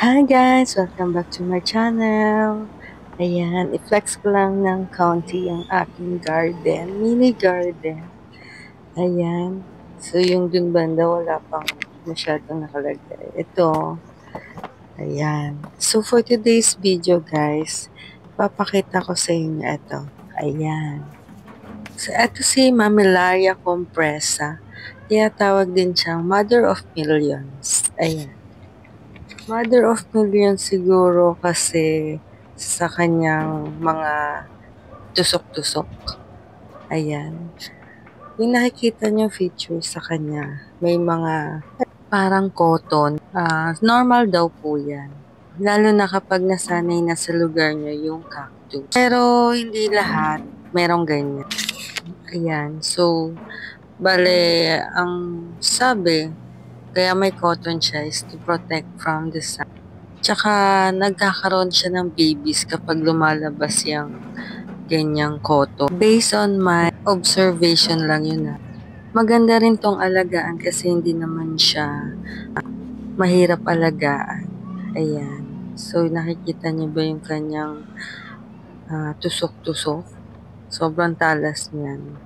Hi guys! Welcome back to my channel. Ayan, i-flex ko lang ng kaunti ang aking garden, mini garden. Ayan. So, yung dun banda, wala pang masyadong nakalagay. Ito. Ayan. So, for today's video guys, papakita ko sa inyo ito. Ayan. So, ito si Mammillaria compressa. Kaya tawag din siyang Mother of Millions. Ayan. Mother of Millions siguro kasi sa kanyang mga tusok-tusok. Ayan. Yung nakikita niyo feature sa kanya, may mga parang cotton. Normal daw po yan. Lalo na kapag nasanay na sa lugar niyo yung cactus. Pero hindi lahat merong ganyan. Ayan. So, bale, ang sabi, kaya may cotton siya is to protect from the sun. Tsaka nagkakaroon siya ng babies kapag lumalabas yung ganyang koto. Based on my observation lang yun na. Maganda rin tong alagaan kasi hindi naman siya mahirap alagaan. Ayan. So nakikita niyo ba yung kanyang tusok-tusok? Sobrang talas niyan.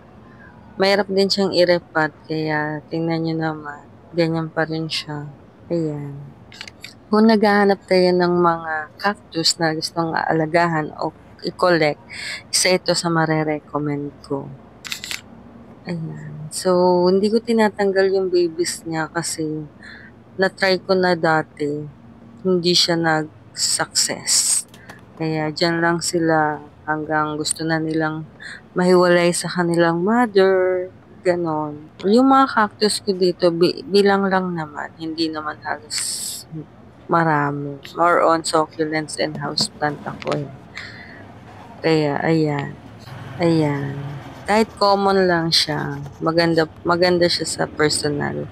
Mahirap din siyang irepat kaya tingnan niyo naman. Ganyan pa rin siya. Ayan. Kung naghahanap kayo ng mga cactus na gustong aalagahan o i-collect, isa ito sa marerecommend ko. Ayan. So, hindi ko tinatanggal yung babies niya kasi na-try ko na dati. Hindi siya nag-success. Kaya dyan lang sila hanggang gusto na nilang mahiwalay sa kanilang mother. Ganon. Yung mga cactus ko dito, bilang lang naman. Hindi naman halos marami. More on succulents and houseplant ako eh. Kaya, ayan. Ayan. Kahit common lang siya, maganda siya sa personal.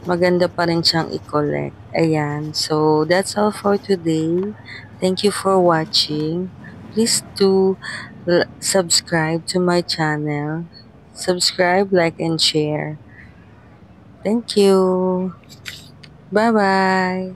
Maganda pa rin siyang i-collect. Ayan. So, that's all for today. Thank you for watching. Please do subscribe to my channel. Subscribe, like, and share. Thank you. Bye-bye.